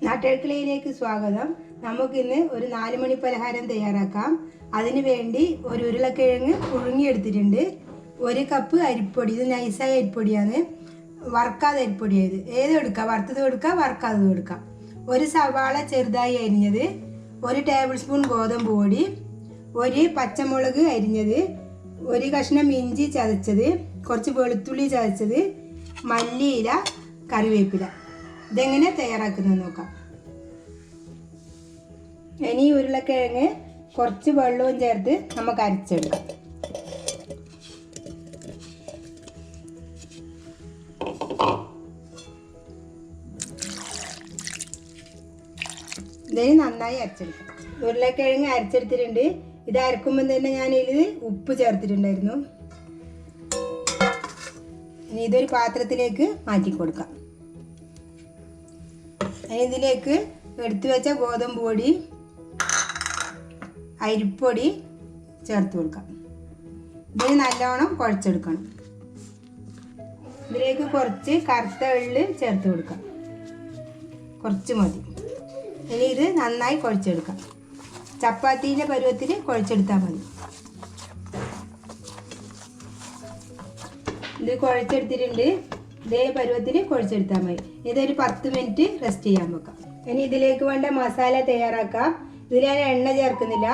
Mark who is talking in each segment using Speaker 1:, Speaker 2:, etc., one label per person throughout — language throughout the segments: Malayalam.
Speaker 1: നാട്ടടുക്കളയിലേക്ക് സ്വാഗതം. നമുക്കിന്ന് ഒരു 4 മണി പലഹാരം തയ്യാറാക്കാം. അതിനു വേണ്ടി ഒരു ഉരുളക്കിഴങ്ങ് പുഴുങ്ങിയെടുത്തിട്ടുണ്ട്. 1 കപ്പ് അരിപ്പൊടി, ഇത് നൈസായ അരിപ്പൊടിയാണ്, വറുക്കാതെ അരിപ്പൊടിയായത്. ഏതും എടുക്കാം, വറുത്തത് എടുക്കാം, വറുക്കാത്തതും എടുക്കാം. 1 സവാള ചെറുതായി അരിഞ്ഞത്, 1 ടേബിൾ സ്പൂൺ ഗോതമ്പ് പൊടി, 1 പച്ചമുളക് അരിഞ്ഞത്, 1 കഷ്ണം ഇഞ്ചി ചതച്ചത്, കുറച്ച് വെളുത്തുള്ളി ചതച്ചത്, മല്ലിയില, കറിവേപ്പില. ഇതെങ്ങനെ തയ്യാറാക്കുന്നത് നോക്കാം. ഇനി ഉരുളക്കിഴങ്ങ് കുറച്ച് വെള്ളവും ചേർത്ത് നമുക്ക് അരച്ചെടുക്കാം. ഇതിന് നന്നായി അരച്ചെടുക്കാം. ഉരുളക്കിഴങ്ങ് അരച്ചെടുത്തിട്ടുണ്ട്. ഇത് അരക്കുമ്പോൾ തന്നെ ഞാനിതിൽ ഉപ്പ് ചേർത്തിട്ടുണ്ടായിരുന്നു. ഇനി ഇതൊരു പാത്രത്തിലേക്ക് മാറ്റി കൊടുക്കാം. ഇതിലേക്ക് എടുത്തു വെച്ച ഗോതമ്പ് പൊടി, അരിപ്പൊടി ചേർത്ത് കൊടുക്കാം. ഇതിന് നല്ലോണം കുഴച്ചെടുക്കണം. ഇതിലേക്ക് കുറച്ച് കറുത്ത എള്ള് ചേർത്ത് കൊടുക്കാം, കുറച്ച് മതി. ഇനി ഇത് നന്നായി കുഴച്ചെടുക്കാം. ചപ്പാത്തീൻ്റെ പരുവത്തിൽ കുഴച്ചെടുത്താൽ മതി. ഇത് കുഴച്ചെടുത്തിട്ടുണ്ട്. ഇതേ പരുവത്തിൽ കുഴച്ചെടുത്താൽ മതി. ഇതൊരു 10 മിനിറ്റ് റെസ്റ്റ് ചെയ്യാൻ വെക്കാം. ഇനി ഇതിലേക്ക് വേണ്ട മസാല തയ്യാറാക്കാം. ഇതിൽ ഞാൻ എണ്ണ ചേർക്കുന്നില്ല,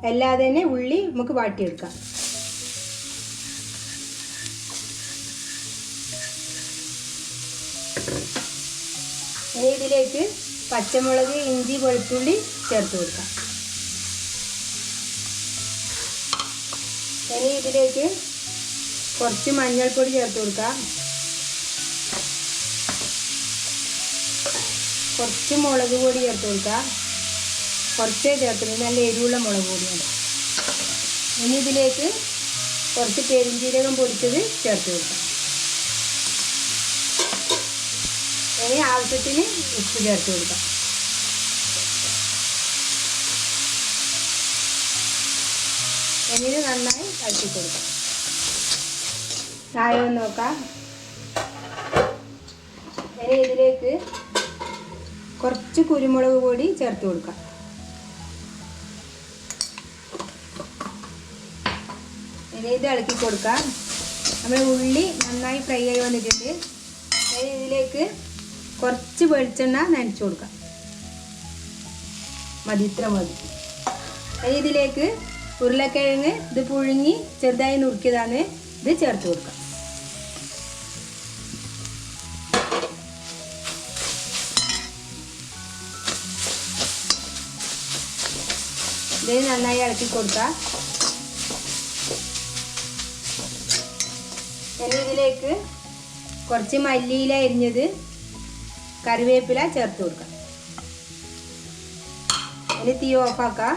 Speaker 1: അല്ലാതെ തന്നെ ഉള്ളി നമുക്ക് വാട്ടിയെടുക്കാം. ഇനി ഇതിലേക്ക് പച്ചമുളക്, ഇഞ്ചി, വെളുത്തുള്ളി ചേർത്ത് കൊടുക്കാം. ഇനി ഇതിലേക്ക് കുറച്ച് മഞ്ഞൾപ്പൊടി ചേർത്ത് കൊടുക്കാം, കുറച്ച് മുളക് പൊടി ചേർത്ത് കൊടുക്കാം, കുറച്ചേ ചേർക്കുന്നത്, നല്ല എരിവുള്ള മുളക് പൊടിയാണ്. ഇനി ഇതിലേക്ക് കുറച്ച് പെരുംജീരകം പൊടിച്ചത് ചേർത്ത് കൊടുക്കാം. ഇനി ആവശ്യത്തിന് ഉപ്പ് ചേർത്ത് കൊടുക്കാം. ഇനി ഇത് നന്നായി ഇളക്കി കൊടുക്കാം. ചായയൊന്ന് നോക്കാം. ഇനി ഇതിലേക്ക് കുറച്ച് കുരുമുളക് പൊടി ചേർത്ത് കൊടുക്കാം. ഇനി ഇത് ഇളക്കി കൊടുക്കാം. നമ്മൾ ഉള്ളി നന്നായി ഫ്രൈ ആയി വന്നിട്ടുണ്ട്. ഇനി ഇതിലേക്ക് കുറച്ച് വെളിച്ചെണ്ണ നനച്ചു കൊടുക്കാം. മതി, ഇത്ര മതി. ഇനി ഇതിലേക്ക് ഉരുളക്കിഴങ്ങ് ഇത് പുഴുങ്ങി ചെറുതായി നുറുക്കിയതാണ്, ഇത് ചേർത്ത് കൊടുക്കാം. ഇത് നന്നായി ഇളക്കി കൊടുക്കുക. ഇനി ഇതിലേക്ക് കുറച്ച് മല്ലിയില അരിഞ്ഞത്, കറിവേപ്പില ചേർത്ത് കൊടുക്കാം. ഇനി തീ ഓഫാക്കാം.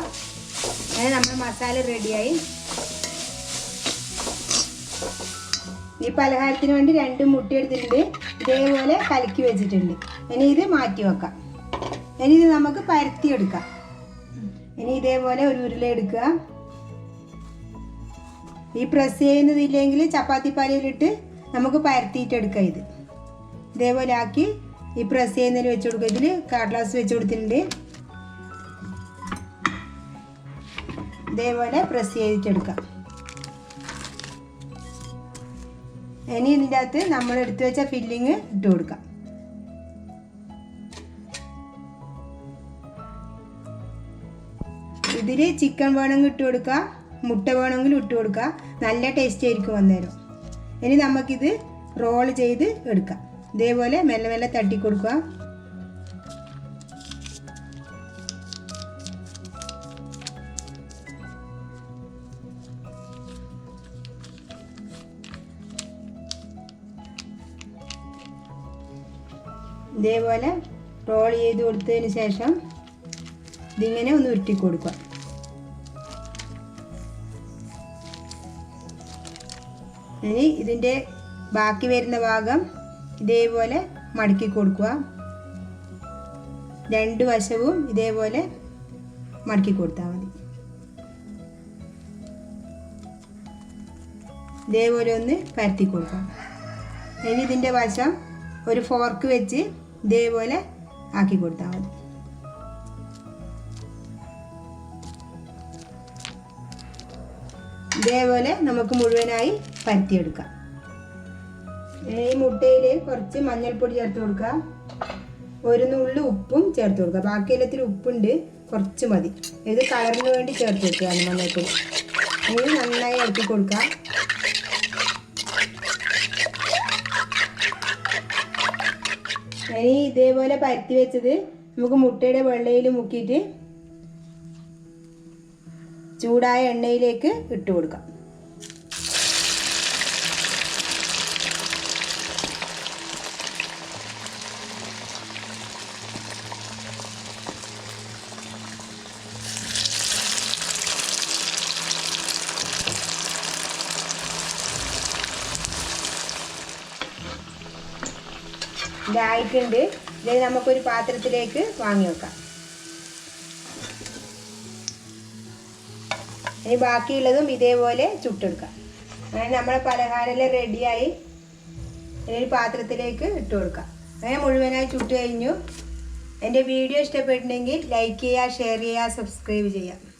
Speaker 1: അങ്ങനെ നമ്മുടെ മസാല റെഡിയായി. ഈ പലഹാരത്തിന് വേണ്ടി 2 മുട്ട എടുത്തിട്ടുണ്ട്. ഇതേപോലെ കലക്കി വെച്ചിട്ടുണ്ട്. ഇനി ഇത് മാറ്റി വെക്കാം. ഇനി ഇത് നമുക്ക് പരത്തിയെടുക്കാം. ഇനി ഇതേപോലെ ഒരു ഉരുള എടുക്കുക. ഈ പ്രസ് ചെയ്യുന്നതില്ലെങ്കിൽ ചപ്പാത്തി പാലയിലിട്ട് നമുക്ക് പരത്തിയിട്ടെടുക്കാം. ഇത് ഇതേപോലെ ആക്കി ഈ പ്രസ് ചെയ്യുന്നതിൽ വെച്ച് കൊടുക്കുക. ഇതിൽ കടലാസ് വെച്ച് കൊടുത്തിട്ടുണ്ട്. ഇതേപോലെ പ്രസ് ചെയ്തിട്ടെടുക്കാം. ഇനി ഇതിൻ്റെ അകത്ത് നമ്മൾ എടുത്തു വെച്ച ഫില്ലിങ് ഇട്ട് കൊടുക്കാം. ഇതിൽ ചിക്കൻ വേണമെങ്കിൽ ഇട്ട് കൊടുക്കുക, മുട്ട വേണമെങ്കിൽ ഇട്ട് കൊടുക്കുക. നല്ല ടേസ്റ്റ് ആയിരിക്കും അന്നേരം. ഇനി നമുക്കിത് റോൾ ചെയ്ത് എടുക്കാം. ഇതേപോലെ മെല്ലെ മെല്ലെ തട്ടി കൊടുക്കുക. ഇതേപോലെ റോൾ ചെയ്ത് കൊടുത്തതിന് ശേഷം ഇതിങ്ങനെ ഒന്ന് ഉരുട്ടി കൊടുക്കുക. ഇനി ഇതിൻ്റെ ബാക്കി വരുന്ന ഭാഗം ഇതേപോലെ മടക്കി കൊടുക്കുക. 2 വശവും ഇതേപോലെ മടക്കി കൊടുത്താൽ മതി. ഇതേപോലെ ഒന്ന് പരത്തി കൊടുക്കാം. ഇനി ഇതിൻ്റെ വശം ഒരു ഫോർക്ക് വെച്ച് ഇതേപോലെ ആക്കി കൊടുത്താൽ മതി. ഇതേപോലെ നമുക്ക് മുഴുവനായി പരത്തിയെടുക്കാം. ഈ മുട്ടയിൽ കുറച്ച് മഞ്ഞൾപ്പൊടി ചേർത്ത് കൊടുക്കുക, ഒരു നുള്ളി ഉപ്പും ചേർത്ത് കൊടുക്കുക. ബാക്കി എല്ലാത്തിലും ഉപ്പുണ്ട്, കുറച്ച് മതി. ഇത് കളറിന് വേണ്ടി ചേർത്ത് കൊടുക്കുകയാണ് മഞ്ഞൾപ്പൊടി. ഇത് നന്നായി ഇളക്കി കൊടുക്കുക. ഇനി ഇതേപോലെ പരത്തി വെച്ചത് നമുക്ക് മുട്ടയുടെ വെള്ളയിൽ മുക്കിയിട്ട് ചൂടായ എണ്ണയിലേക്ക് ഇട്ട് കൊടുക്കാം. ഇതായിട്ടുണ്ട്. ഇത് നമുക്കൊരു പാത്രത്തിലേക്ക് വാങ്ങി വെക്കാം. ഇനി ബാക്കിയുള്ളതും ഇതേപോലെ ചുട്ടെടുക്കാം. അങ്ങനെ നമ്മളെ പലഹാരമെല്ലാം റെഡിയായി ഒരു പാത്രത്തിലേക്ക് ഇട്ട് കൊടുക്കാം. അങ്ങനെ മുഴുവനായി ചുട്ട് കഴിഞ്ഞു. എൻ്റെ വീഡിയോ ഇഷ്ടപ്പെട്ടിട്ടുണ്ടെങ്കിൽ ലൈക്ക് ചെയ്യുക, ഷെയർ ചെയ്യുക, സബ്സ്ക്രൈബ് ചെയ്യുക.